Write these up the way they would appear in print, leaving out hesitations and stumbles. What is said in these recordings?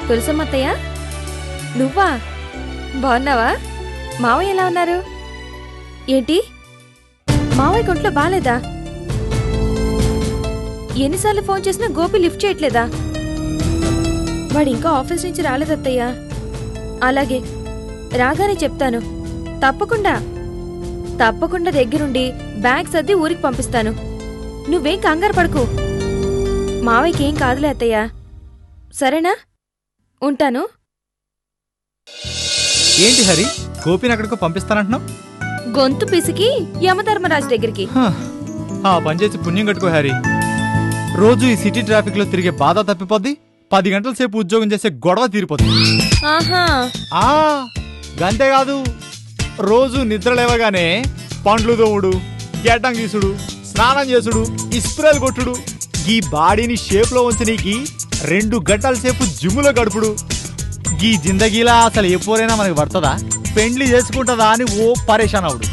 తులసమ్మత్తయ్య, నువ్వా? బాగున్నావా? మావయ్య ఎలా ఉన్నారు? ఏంటి, మావయ్య ఒంట్లో బాలేదా? ఎన్నిసార్లు ఫోన్ చేసినా గోపి లిఫ్ట్ చేయట్లేదా? వాడు ఇంకా ఆఫీస్ నుంచి రాలేదత్తయ్యా. అలాగే, రాగానే చెప్తాను. తప్పకుండా తప్పకుండా దగ్గరుండి బ్యాగ్ సర్ది ఊరికి పంపిస్తాను. నువ్వేం కంగారు పడకు. మావయ్యకి ఏం కాదులే అత్తయ్యా. సరేనా? ఉంటాను. ఏంటి హరి, గోపిని అక్కడికో పంపిస్తానంటున్నావు? గొంతు పిసికి యమధర్మరాజు దగ్గరికి. ఆ పని చేసి పుణ్యం కట్టుకో హరి. రోజు ఈ సిటీ ట్రాఫిక్ లో తిరిగే బాధ తప్పిపోద్ది, 10 గంటల సేపు ఉద్యోగం చేసే గొడవ తీరిపోద్ది. గంతేకాదు, రోజు నిద్ర లేవగానే పండ్లు దోముడు, గెడ్డం గీసుడు, స్నానం చేసుడు, ఇస్ప్రేలు కొట్టుడు, ఈ బాడీని షేప్ లో ఉంచనీకి 2 గంటల సేపు జిమ్ములో గడుపుడు. ఈ జిందగీలా అసలు ఎప్పుడైనా మనకి పడుతుందా? పెండ్లి చేసుకుంటుందా అని ఓ పరేషాన్ అవుడు.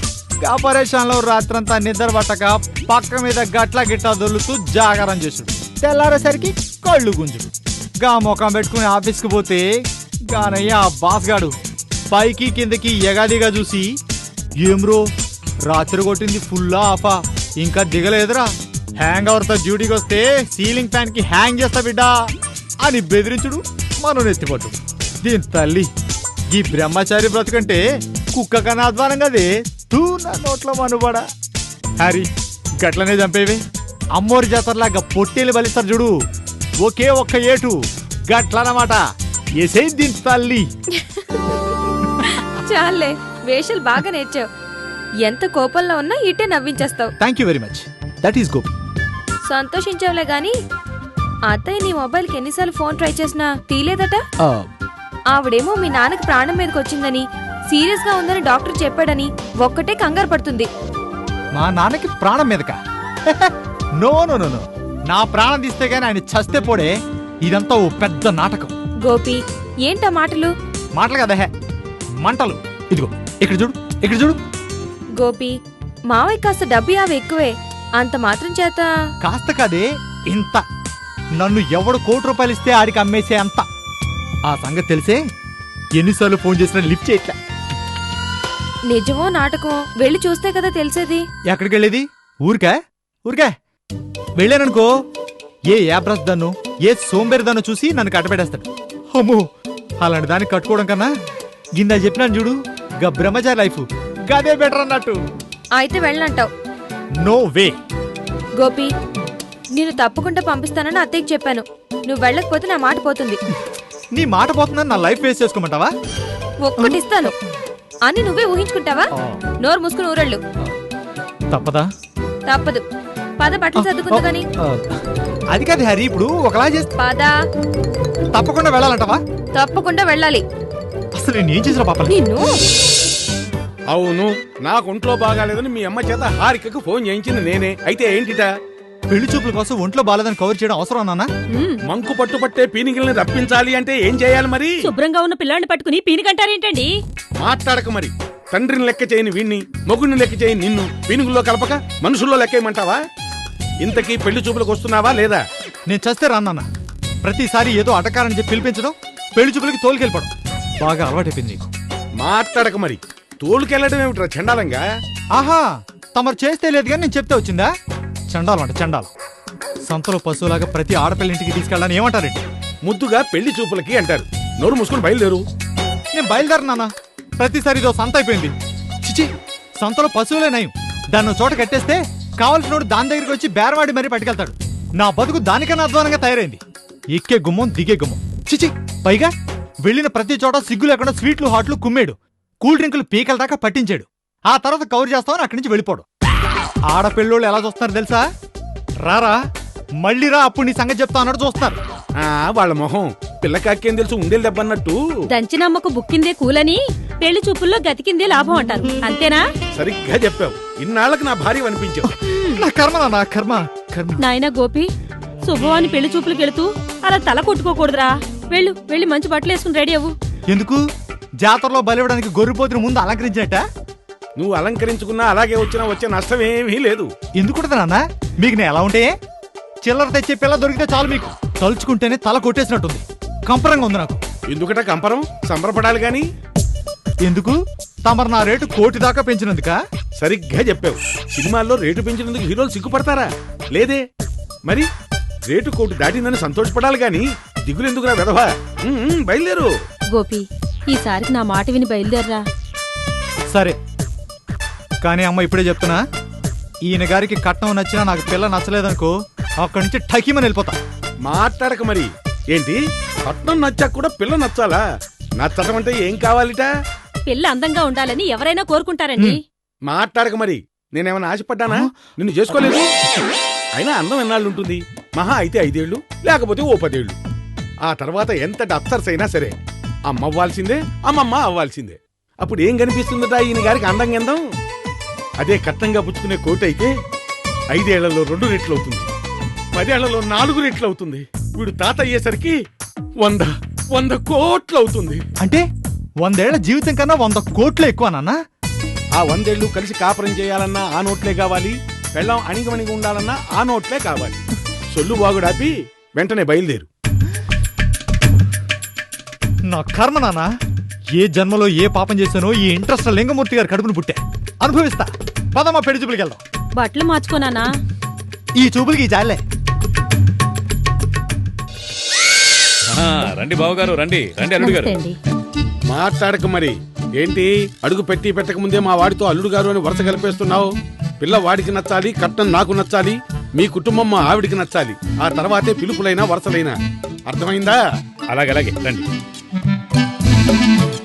ఆ పరేషాన్లో రాత్రంతా నిద్ర పట్టక పక్క మీద గట్ల గిట్లా దొల్లుతూ జాగారం చేసుడు. తెల్లారేసరికి కళ్ళు గుంజుడు. గా ముఖం పెట్టుకుని ఆఫీస్కి పోతే గానయ్య ఆ బాస్ గాడు పైకి కిందకి ఎగాదిగా చూసి, ఏం రో రాత్రి కొట్టింది ఫుల్లా ఆఫా, ఇంకా దిగలేదురా, హ్యాంగ్ అవర్తో డ్యూటీకి వస్తే సీలింగ్ ఫ్యాన్ కి హ్యాంగ్ చేస్తా బిడ్డా అని బెదిరించుడు, మనం ఎత్తిపట్టు. దీని తల్లి, ఈ బ్రహ్మచారి బ్రతుకంటే కుక్క కన్నా అధ్వానం కదే. తూ నా నోట్లో మనుబడా. హరి, గట్లనే చంపేవి. అమ్మోరి జాతరలాగా పొట్టేలు బలిస్తారు చూడు, ఒకే ఒక్క ఏటు గట్లనమాట. ఎసే దీని తల్లి. చాలే, వేషాలు బాగా నేర్చావు. ఎంత కోపంలో ఉన్నా ఇట్టే నవ్వించేస్తావు. Thank you very much. That is Gopi. సంతోషించావులే గాని అత్తయ్య నీ మొబైల్కి ఎన్నిసార్లు ఫోన్ ట్రై చేసినా తీలేదట. ఆవిడేమో మీ నాన్నకి ప్రాణం మీదకి వచ్చిందని, సీరియస్ గా ఉందని డాక్టర్ చెప్పాడని ఒక్కటే కంగారు పడుతుంది. మా నాన్నకి ప్రాణం మీదకా? నో నో నో నో, నా ప్రాణం తీస్తే గానీ ఆయన చస్తే పోడే. ఇదంతా ఓ పెద్ద నాటకం. గోపి, ఏంటా మాటలు? మాటలు కదా, మంటలు. ఇదిగో ఇక్కడ చూడు, ఇక్కడ చూడు. గోపి, మావయ్య కాస్త డబ్బు యావ ఎక్కువే, అంత మాత్రం చేత. కాస్త కాదే, ఇంత. నన్ను ఎవడు ₹1 ఇస్తే ఆడికి అమ్మేసే అంత. ఆ సంగతి తెలిసే ఎన్నిసార్లు ఫోన్ చేసినా లిఫ్ట్ చేయట్లే. నిజమో నాటకం వెళ్ళి చూస్తే కదా తెలిసేది. ఎక్కడికి వెళ్ళేది? ఊరికే ఊరికే వెళ్ళాననుకో, ఏ యాబ్రస్ దాన్ని, ఏ సోంబేరి దాన్ని చూసి నన్ను కట్టబెట్టేస్తాడు. అమ్మో, అలాంటి దాన్ని కట్టుకోవడం కన్నా గిందా చెప్పినాను చూడు, గా బ్రహ్మచారి లైఫ్ గదే బెటర్ అన్నట్టు. అయితే వెళ్ళంటావు? No way. గోపి, నేను తప్పకుండా పంపిస్తానని అత్తయ్యకి చెప్పాను. నువ్వు వెళ్ళకపోతే నా మాట పోతుంది. నీ మాట పోతుందని నా లైఫ్ వేస్ట్ చేసుకోమంటావా? ఒక్కటిస్తాను అని నువ్వే ఊహించుకుంటావా? నోరు మూసుకుని ఊరెళ్ళు. తప్పదా? తప్పదు. పద, బట్టలు సర్దుకుంది గాని. అది కాదు హరి, ఇప్పుడు ఒకలా చేస్తా. పదా. తప్పకుండా వెళ్ళాలంటావా? తప్పకుండా వెళ్ళాలి. అసలు నేను ఏం చేసిన పాప? నిన్ను. అవును, నాకు ఒంట్లో బాగాలేదని మీ అమ్మ చేత హారికకు ఫోన్ చేయించింది నేనే. అయితే ఏంటిట? పెళ్లి చూపుల కోసం ఒంట్లో బాలేదని కవర్ చేయడం అవసరం నాన్న? మంకు పట్టుపట్టే పీనికల్ని రప్పించాలి అంటే ఏం చేయాలి మరి? శుభ్రంగా ఉన్న పిల్లాన్ని పట్టుకుని పీనికంటారేంటండి? మాట్లాడక మరి. తండ్రిని లెక్క చేయని వీణ్ణి, మొగుడిని లెక్క చేయని నిన్ను పీనుగుల్లో కలపక మనుషుల్లో లెక్కేయమంటావా? ఇంతకీ పెళ్లి చూపులకు వస్తున్నావా లేదా? నేను చస్తే రాన్న. ప్రతిసారి ఏదో అటకారని చెప్పి పిలిపించడం, పెళ్లి చూపులకి తోలుకెళ్ళిపోవడం బాగా అలవాటైపోయింది. మాట్లాడక మరి. తోలుకెళ్ళడం ఏమిట్రా చండాలంగా? ఆహా, తమరు చేస్తే లేదు కానీ నేను చెప్తే వచ్చిందా? చండాలం అంటే చండాలం. సంతలో పశువులాగా ప్రతి ఆడపిల్లింటికి తీసుకెళ్ళాలని ఏమంటారండి? ముద్దుగా పెళ్లి చూపులకి అంటారు. నోరు మూసుకుని బయలుదేరు. నేను బయలుదేరు నాన్న. ప్రతిసారి ఇదో సంత అయిపోయింది. చిచి, సంతలో పశువులే నయం. దాన్ని చోట కట్టేస్తే కావలసినోడు దాని దగ్గరికి వచ్చి బేరవాడి మరీ పట్టుకెళ్తాడు. నా బతుకు దానికన్నా అధ్వానంగా తయారైంది. ఎక్కే గుమ్మం, దిగే గుమ్మం. చిచి, పైగా వెళ్ళిన ప్రతి చోట సిగ్గు లేకుండా స్వీట్లు, హాట్లు కుమ్మేడు, కూల్ డ్రింకులు పీకల దాకా పట్టించాడు. ఆ తర్వాత కవర్ చేస్తామని అక్కడి నుంచి వెళ్ళిపోడు. ఆడపిల్లోళ్ళు ఎలా చూస్తున్నారు తెలుసా? రారా, మళ్ళీ రా, అప్పుడు నీ సంగతి చెప్తా అన్నట్టు చూస్తున్నారు. వాళ్ళ మొహం పిల్లకాకేం తెలుసు, ఉండేది దెబ్బన్నట్టు. దంచినమ్మకు బుక్కిందే కూలని పెళ్లి చూపుల్లో గతికిందే లాభం అంటారు, అంతేనా? సరిగ్గా చెప్పావు. ఇన్నాళ్ళకి నా భార్య అనిపించావు. నా కర్మ, నా కర్మ కర్మ. నాయనా గోపి, శుభవాని పెళ్లి చూపులకు వెళుతూ అలా తల కొట్టుకోకూడదురా. వెళ్ళి మంచి బట్టలు వేసుకుని రెడీ అవ్వు. ఎందుకు? జాతరలో బలివ్వడానికి గొర్రెపోతుని ముందు అలంకరించేట? నువ్వు అలంకరించుకున్నా అలాగే వచ్చే నష్టం ఏమీ లేదు. ఎందుకుంటది నాన్న? మీకు నేను ఎలా ఉంటే చిల్లర తెచ్చే పిల్ల దొరికితే చాలు, మీకు తలుచుకుంటేనే తల కొట్టేసినట్టుంది. కంపరంగా ఉంది నాకు. ఎందుకట కంపరం? సంబరపడాలి గాని. ఎందుకు? తమరు నా రేటు 1 కోటి దాకా పెంచినందుక? సరిగ్గా చెప్పావు. సినిమాల్లో రేటు పెంచినందుకు హీరోలు సిగ్గుపడతారా? లేదే. మరి రేటు 1 కోటి దాటిందని సంతోషపడాలి గాని దిగులెందుకురా వెధవా? బయలుదేరు. గోపి, ఈసారికి నా మాట విని బయలుదేరరా. సరే, కానీ అమ్మ ఇప్పుడే చెప్తున్నా, ఈయన గారికి కట్నం నచ్చినా నాకు పిల్ల నచ్చలేదనుకో, అక్కడి నుంచి ఠకీమని వెళ్ళిపోతా. మాట్లాడక మరి. ఏంటి, పట్నం నచ్చాక కూడా పిల్ల నచ్చాలా? నచ్చటం అంటే ఏం కావాలిట? పిల్ల అందంగా ఉండాలని ఎవరైనా కోరుకుంటారండి. మాట్లాడక మరి. నేనేమైనా ఆశపడ్డానా? నిన్ను చేసుకోలేదు. అయినా అందం ఎన్నాళ్ళు ఉంటుంది? మహా అయితే 5 ఏళ్ళు, లేకపోతే ఓ 10 ఏళ్ళు. ఆ తర్వాత ఎంతటి అప్సర్స్ అయినా సరే అమ్మ అవ్వాల్సిందే, అమ్మమ్మ అవ్వాల్సిందే. అప్పుడు ఏం కనిపిస్తుందట ఈయన గారికి అందంగా ఎందం? అదే కట్నంగా పుచ్చుకునే కోటి అయితే 5 ఏళ్లలో 2 రెట్లు అవుతుంది, 10 ఏళ్లలో 4 రెట్లు అవుతుంది. వీడు తాత అయ్యేసరికి 100 కోట్లు అవుతుంది. అంటే 100 ఏళ్ల జీవితం కన్నా 100 కోట్లు ఎక్కువ నాన్న. ఆ 100 ఏళ్ళు కలిసి కాపురం చేయాలన్నా ఆ నోట్లే కావాలి, పెళ్ళం అణిగమణిగి ఉండాలన్నా ఆ నోట్లే కావాలి. సొల్లు బాగుడాపి వెంటనే బయలుదేరు. నా కర్మ నాన్న. ఏ జన్మలో ఏ పాపం చేశానో ఈ ఇంట్రెస్ట్ లింగమూర్తి గారి కడుపును పుట్టే అనుభవిస్తా. పదమ్మా, పెళ్లి చూపులకి వెళ్దాం. బట్టలు మార్చుకోనానా? ఈ చూపులకి చాలే. రండి బావగారు, రండి రండి అల్లుడు గారు. మాట్లాడక మరి. ఏంటి, అడుగు పెట్టి పెట్టక ముందే మా వాడితో అల్లుడు గారు అని వరుస కలిపేస్తున్నావు? పిల్ల వాడికి నచ్చాలి, కట్నం నాకు నచ్చాలి, మీ కుటుంబం మా ఆవిడికి నచ్చాలి. ఆ తర్వాతే పిలుపులైనా వరుసలైనా. అర్థమైందా? అలాగే రండి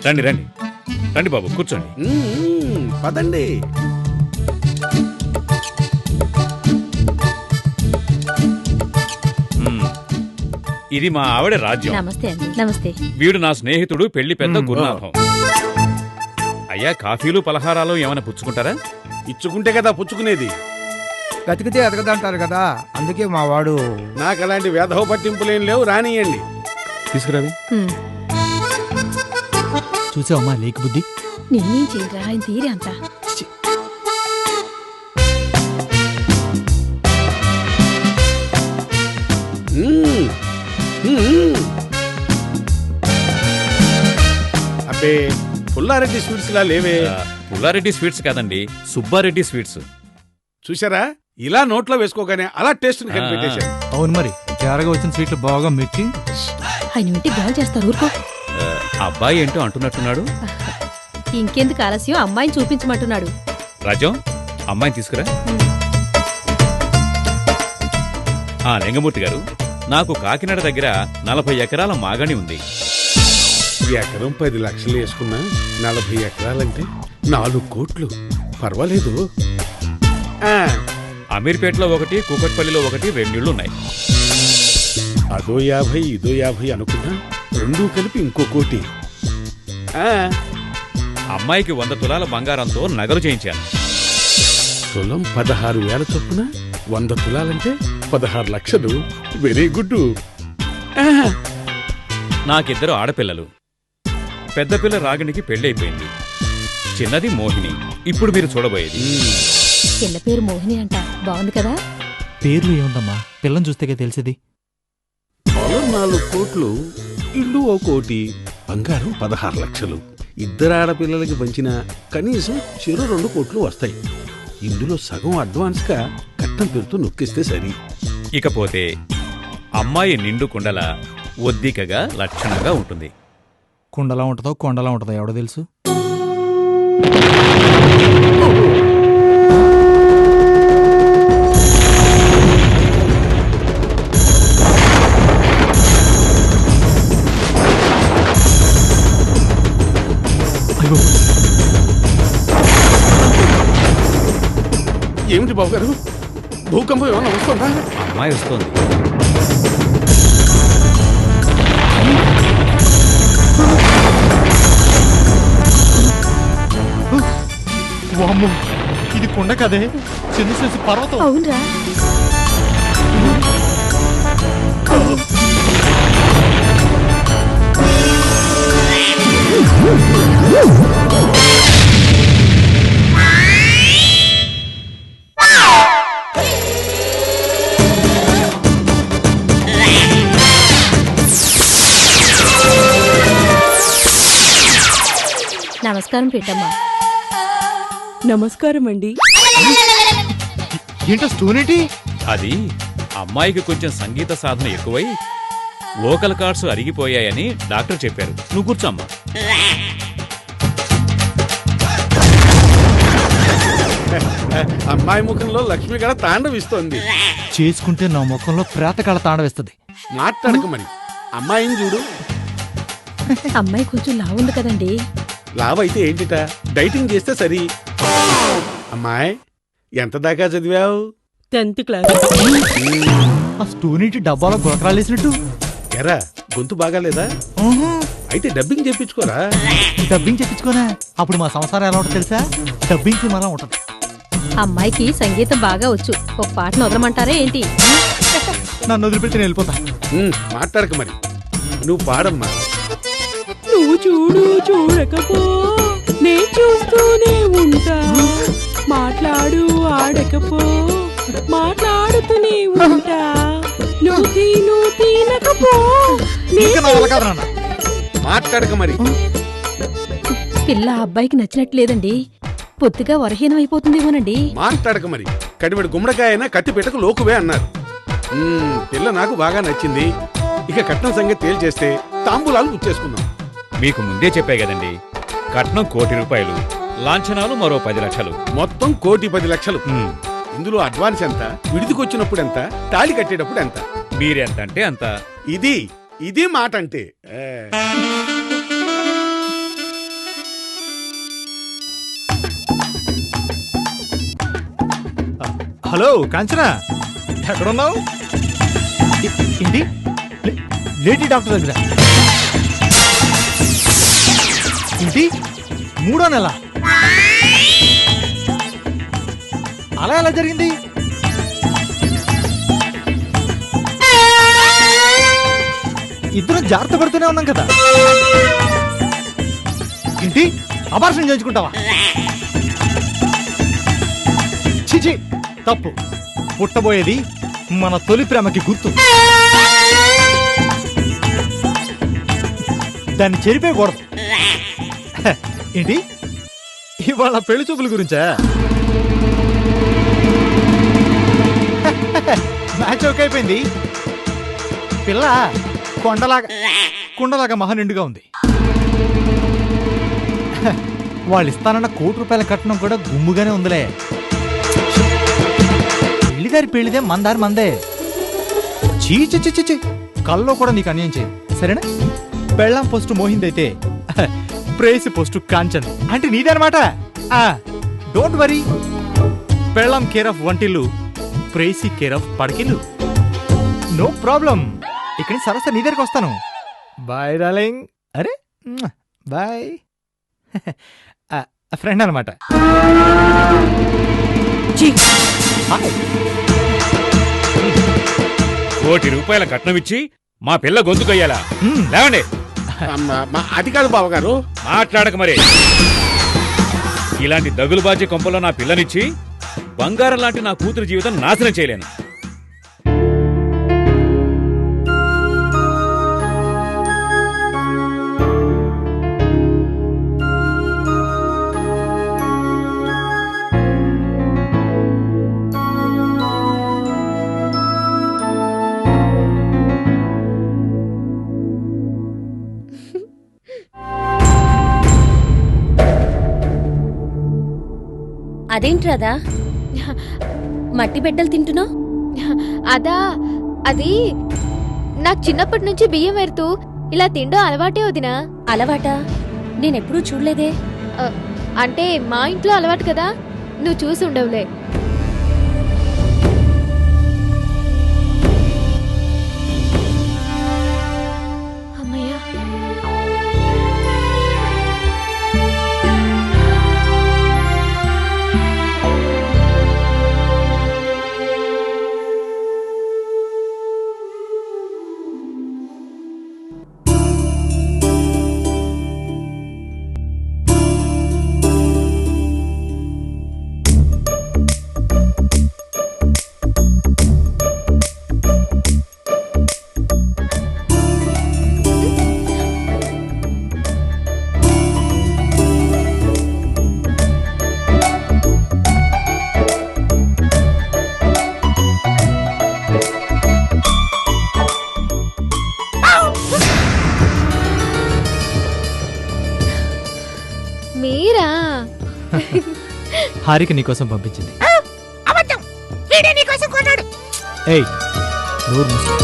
రండి రండి రండి బాబు, కూర్చోండి. పదండి. ఇది మా ఆవిడ రాజ్యం. నమస్తే అండి. నమస్తే. వీడు నా స్నేహితుడు, పెళ్లి పెద్ద గురునాథం. అయ్యా, కాఫీలు పలహారాలు ఏమైనా పుచ్చుకుంటారా? ఇచ్చుకుంటే కదా పుచ్చుకునేది. బతికితే ఎదగదంటారు కదా, అందుకే మా వాడు. నాకు అలాంటి వేధవ పట్టింపులేం లేవు, రానియండి. తీసుకురావి. చూసావమ్మా లేక బుద్ధి. నేనేం చేయరా, ఆయన తీరే అంతా. అబ్బే, పుల్లారెడ్డి స్వీట్స్ లా లేవే. పుల్లారెడ్డి స్వీట్స్ కాదండి, సుబ్బారెడ్డి స్వీట్స్. చూసారా, ఇలా నోట్లో వేసుకోగానే అలా టేస్ట్ కనిపెట్టేశారు. అవును మరి, తేరగా వచ్చిన స్వీట్లు బాగా మెక్కి ఆయన వింటే గాలి చేస్తారు. ఊరుకో. అబ్బాయి ఏంటో అంటున్నట్టున్నాడు. ఇంకెందుకు ఆలస్యం, అమ్మాయిని చూపించమంటున్నాడు. రాజ్యం, అమ్మాయిని తీసుకురా. లింగమూర్తి గారు, నాకు కాకినాడ దగ్గర 40 ఎకరాల మాగాణి ఉంది. ఎకరం 10 లక్షలు వేసుకున్నా 40 ఎకరాలంటే 4 కోట్లు. పర్వాలేదు. అమీర్పేటలో 1, కూకట్పల్లిలో 1, 2 ఇళ్ళు ఉన్నాయి. అదో 50, ఇదో 50 అనుకున్నా, 2 కలిపి ఇంకో కోటి. అమ్మాయికి 100 తులాల బంగారంతో నగలు చేయించాను. తులం 16,000 చొప్పున 100 తులాలంటే 16 లక్షలు. Very good. నాకిద్దరు ఆడపిల్లలు. పెద్ద పిల్ల రాగిణికి పెళ్ళైపోయింది, చిన్నది మోహిని. ఇప్పుడు మీరు చూడబోయేది. పిల్ల పేరు మోహిని అంట. బాగుంది కదా? పేర్లు ఏముందమ్మా, పిల్లని చూస్తేగా తెలిసేది. పొలం 4 కోట్లు, ఇల్లు 1 కోటి, బంగారం 16 లక్షలు. 2 ఆడపిల్లలకి పంచిన కనీసం చెరు 2 కోట్లు వస్తాయి. ఇందులో సగం అడ్వాన్స్ గా కట్నం పేరుతో నొక్కిస్తే సరి. ఇకపోతే అమ్మాయి నిండు కుండల, ఒద్దికగా, లక్షణంగా ఉంటుంది. కుండలా ఉంటుందో కొండలా ఉంటుందో ఎవడో తెలుసు. ఏమిటి బాబు గారు, భూకంపం ఏమన్నా వస్తుందా? అమ్మాయి వస్తోంది. వామ్మో, ఇది కొండ కదే, చిన్న చేసి పర్వతం. అవునరా. నమస్కారం పెట్టమ్మా. నమస్కారం అండి. ఏంటో స్టూడెంట్ అది అమ్మాయికి కొంచెం సంగీత సాధన ఎక్కువై వోకల్ కార్డ్స్ అరిగిపోయాయని డాక్టర్ చెప్పారు. నువ్వు కూర్చోమ్మా. అమ్మాయి ముఖంలో లక్ష్మి గడ తాండవిస్తోంది. చేసుకుంటే నా ముఖంలో ప్రేతకాళ్ళ తాండవేస్తుంది. మాట్లాడక మరి. అమ్మాయిని చూడు. అమ్మాయి కొంచెం లావుంది కదండి. లావైతే ఏంటిట, డైటింగ్ చేస్తే సరి. అమ్మాయి ఎంత దాకా చదివావు? 10th class. ఆ స్టూడెంట్ డబ్బాలో గులకరాలు వేసినట్టు. ఎరా గొంతు బాగాలేదా? అయితే డబ్బింగ్ చేయించుకోరా. డబ్బింగ్ చెప్పించుకోనా? అప్పుడు మా సంసారం ఎలా ఉంటుందో తెలుసా? డబ్బింగ్ సినిమా అలా ఉంటది. అమ్మాయికి సంగీతం బాగా వచ్చు. ఒక పాటను వదలమంటారా ఏంటి? నన్ను వదిలిపెట్టి నేను వెళ్ళిపోతా. మాట్లాడక మరి. నువ్వు పాడమ్మా. నువ్వు చూడు చూడకపో, నే చూస్తూనే ఉంటా. మాట్లాడు ఆడకపో, మాట్లాడుతూనే ఉంటా. నువ్వు తినకపో. ఇంకా నా వల్ల కాదు నాన్న. మాట్లాడక మరి. పిల్ల అబ్బాయికి నచ్చినట్లేదండి. పొత్తిగా వరహీనం అయిపోతుందేమోనండి. మాట్లాడక మరి. కడివెడు గుమ్మడికాయ అయినా కత్తి పెట్టకు లోకువే అన్నారు. పిల్ల నాకు బాగా నచ్చింది. ఇక కట్నం సంగతి తేల్చేస్తే తాంబూలాలు ఉచ్చేసుకుందాం. మీకు ముందే చెప్పా కదండి, కట్నం 1 కోటి రూపాయలు, లాంఛనాలు మరో 10 లక్షలు. మొత్తం 1,10,00,000. ఇందులో అడ్వాన్స్ ఎంత, విడిదికొచ్చినప్పుడు ఎంత, తాళి కట్టేటప్పుడు ఎంత? మీరెంత అంటే అంత. ఇది మాట అంటే. హలో కాంచనా, ఎక్కడున్నావు? ఏంటి? లేడీ డాక్టర్ దగ్గర ఏంటి? 3వ నెల? అలా ఎలా జరిగింది? ఇద్దరం జాగ్రత్త పడుతూనే ఉన్నాం కదా. ఏంటి? అబార్షన్ చేయించుకుంటావా? చిచి, తప్పు. పుట్టబోయేది మన తొలి ప్రేమకి గుర్తు. దాన్ని చెరిపేయకూడదు. ఏంటి? ఇవాళ పెళ్లి చూపుల గురించా? మ్యాచ్ ఓకే అయిపోయింది. పిల్ల కుండలాగా మహానిండుగా ఉంది. వాళ్ళు ఇస్తానన్న 1 కోటి రూపాయల కట్నం కూడా గుమ్ముగానే ఉందిలే. పెళ్లిదారి పెళ్లిదే, మందారి మందే. చీ కల్లో కూడా నీకు అన్యాయం చేయదు, సరేనా? పెళ్ళాం పోస్టు మోహిందైతే ప్రేసి పోస్టు కాంచన్ అంటే నీదనమాట. Don't worry. పెళ్ళాం కేర్ ఆఫ్ వంటిల్లు, ప్రేసి కేర్ ఆఫ్ పడకిల్లు. No problem. ఇక్కడి సరసరి నీ దగ్గరికి వస్తాను. Bye darling. అరే బాయ్. ఫ్రెండ్ అనమాట. 1 కోటి రూపాయల కట్నం ఇచ్చి మా పిల్ల గొంతుకొయ్యాలా? లేవండి. అది కాదు బావగారు. మాట్లాడక మరి. ఇలాంటి దగులు బాజీ కొంపలో నా పిల్లనిచ్చి బంగారం లాంటి నా కూతురు జీవితం నాశనం చేయలేను. అదేంట్రాదా మట్టి బిడ్డలు తింటున్నావు? అదా, అది నాకు చిన్నప్పటి నుంచి బియ్యం ఎరుతూ ఇలా తిండో అలవాటే వదినా. అలవాటా? నేనెప్పుడూ చూడలేదే. అంటే మా ఇంట్లో అలవాటు కదా, నువ్వు చూసి ఉండవులే. అమ్మయ్యా. మీరా? హారిక నీకోసం పంపించింది. అబద్ధం, వీడే నీకోసం కొన్నాడు. ఏయ్ నోరు మూసుకో.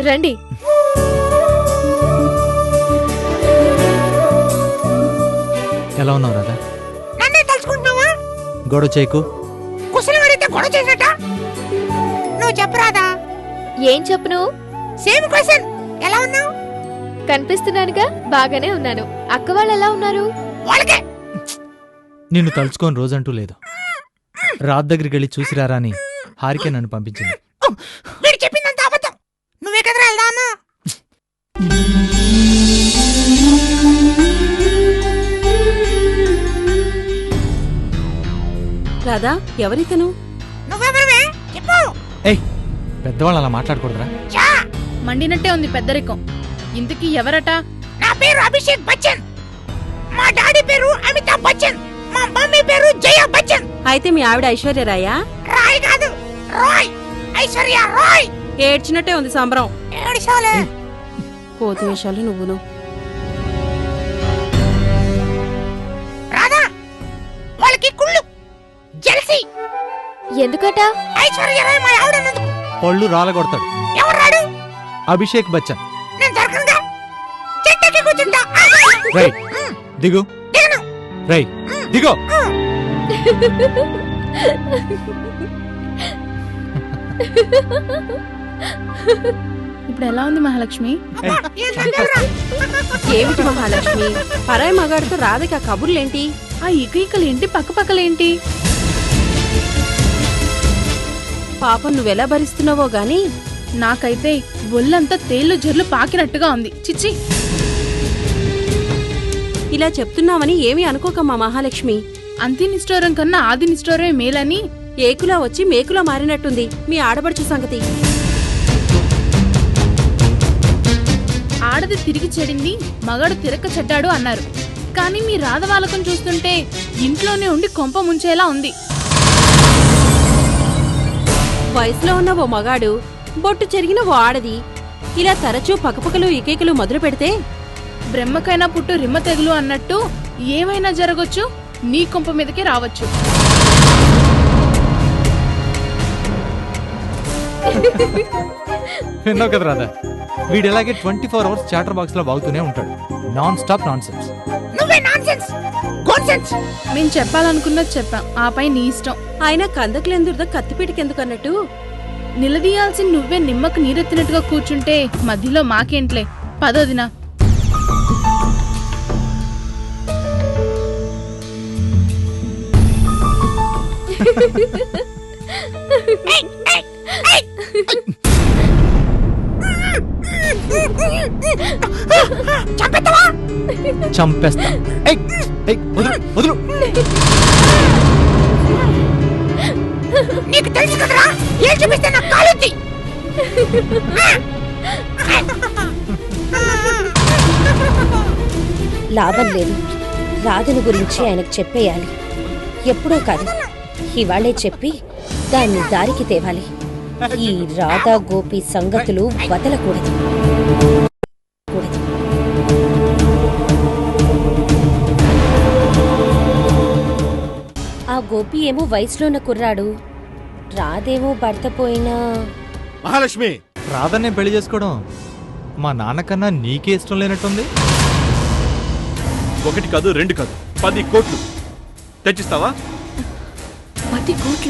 రండి. ఎలా ఉన్నావు రాధా? నన్నే తలుచుకుంటున్నావా? గొడవ చేయకు. కుశలం అడిగితే గొడవ చేసినట్ట. నువ్వు చెప్పరాదా? ఏం చెప్పను? Same question. ఎలా ఉన్నావు? కనిపిస్తున్నానుగా, బాగానే ఉన్నాను. అక్క వాళ్ళు ఎలా ఉన్నారు? వాళ్ళకే. నిన్ను తలుచుకోని రోజంటూ లేదు. రాధ్ దగ్గరికి వెళ్ళి చూసిరారా అని హారికే నన్ను పంపించింది. వీడు చెప్పిందంత అబద్ధం. నువ్వే కదరా వెళ్దా అన్నా? రాధా, ఎవరితను? నువ్వెవరివే చెప్పు. ఏయ్ పెద్దవాళ్ళు అలా మాట్లాడకూడదురా. చా, మండినట్టే ఉంది పెద్దరికం. ఇంతకీ ఎవరట? నా పేరు అభిషేక్ బచ్చన్. మా డాడీ పేరు అమితాబ్ బచ్చన్. మా మమ్మీ పేరు జయ బచ్చన్. అయితే మీ ఆవిడ ఐశ్వర్యరాయా? రాయ్ కాదు, రాయ్. ఐశ్వర్య రాయ్. ఏడ్చినట్టే ఉంది సంబరం. ఏడిసాలే. కోతి వేషాలు నువ్వును. రాధా, వాళ్ళకి కుళ్ళు, జెల్సీ. ఎందుకట? ఐశ్వర్య రాయ్ మా ఆవిడన్నందుకు. పళ్ళు రాలగొడతాడు. ఎవరు రాడు? అభిషేక్ బచ్చన్. నేను దొరకంగా చెట్టకి కూర్చుంటా. రై దిగు. దిగను. రై దిగో. ఇప్పుడు ఎలా ఉంది మహాలక్ష్మి? అబ్బా, ఏం సంగతిరా? ఏమిటి మహాలక్ష్మి, పరాయి మగాడితో రాధకి ఆ కబుర్లేంటి? ఆ ఈకలేంటి, పక్కపక్కలేంటి? పాపం నువ్వెలా భరిస్తున్నావో గాని నాకైతే ఒళ్ళంతా తేళ్లు జర్లు పాకినట్టుగా ఉంది. చిచ్చి. ఇలా చెప్తున్నావని ఏమీ అనుకోకమ్మా మహాలక్ష్మి. అంత్య నిష్ఠూరం కన్నా ఆది నిష్ఠూరమే మేలని. ఏకులా వచ్చి మేకులా మారినట్టుంది మీ ఆడబడుచు సంగతి. ఆడది తిరిగి చెడింది, మగాడు తిరక్క చెడ్డాడు అన్నారు. కానీ మీ రాధవాలకం చూస్తుంటే ఇంట్లోనే ఉండి కొంప ముంచేలా ఉంది. వయసులో ఉన్న ఓ మగాడు, బొట్టు చెరిగిన ఓ ఆడది, ఇలా తరచూ పకపకలు ఇకేకలు మొదలు పెడితే బ్రహ్మకైనా పుట్టు రిమ్మ తెగులు అన్నట్టు ఏమైనా జరగొచ్చు, నీ కొంప మీదకే రావచ్చు. విన్నావు కదా రాధా, వీడు ఎలాగే 24 అవర్స్ చాటర్ బాక్స్ లో బాగుతూనే ఉంటాడు. Non stop non sense. నువ్వే నాన్సెన్స్, గోన్సెన్స్. మేం చెప్పాలనుకున్నది చెప్పాం, ఆపై నీ ఇష్టం. ఆయన కందకులెందుర్ద కత్తిపీటకెందుకన్నట్టు నిలదీయాల్సి నువ్వే నిమ్మకు నీరెత్తినట్టుగా కూర్చుంటే మధ్యలో మాకేంట్లే. పదోదినా. చంపేస్తావా? చంపేస్తా. ఏయ్, ఏయ్, వదులు, వదులు. నీకు తెలుసు కదరా, ఏం చూపిస్తే నాకు కాలుద్ది. లాభం లేదు. రాధను గురించి ఆయనకు చెప్పేయాలి. ఎప్పుడో కాదు, ఇవాళే చెప్పి దాన్ని దారికి తేవాలి. ఈ రాధా గోపి సంగతులు వదలకూడదు. ఆ గోపి ఏమో వయసులో ఉన్న కుర్రాడు, రాధేమో భర్త పోయినా. మహాలక్ష్మి, రాధనే పెళ్లి చేసుకోవడం మా నాన్నకన్నా నీకే ఇష్టం లేనట్టుంది. 1 కాదు 2 కాదు 10 కోట్లు తెచ్చిస్తావా? 10 కోట్లు.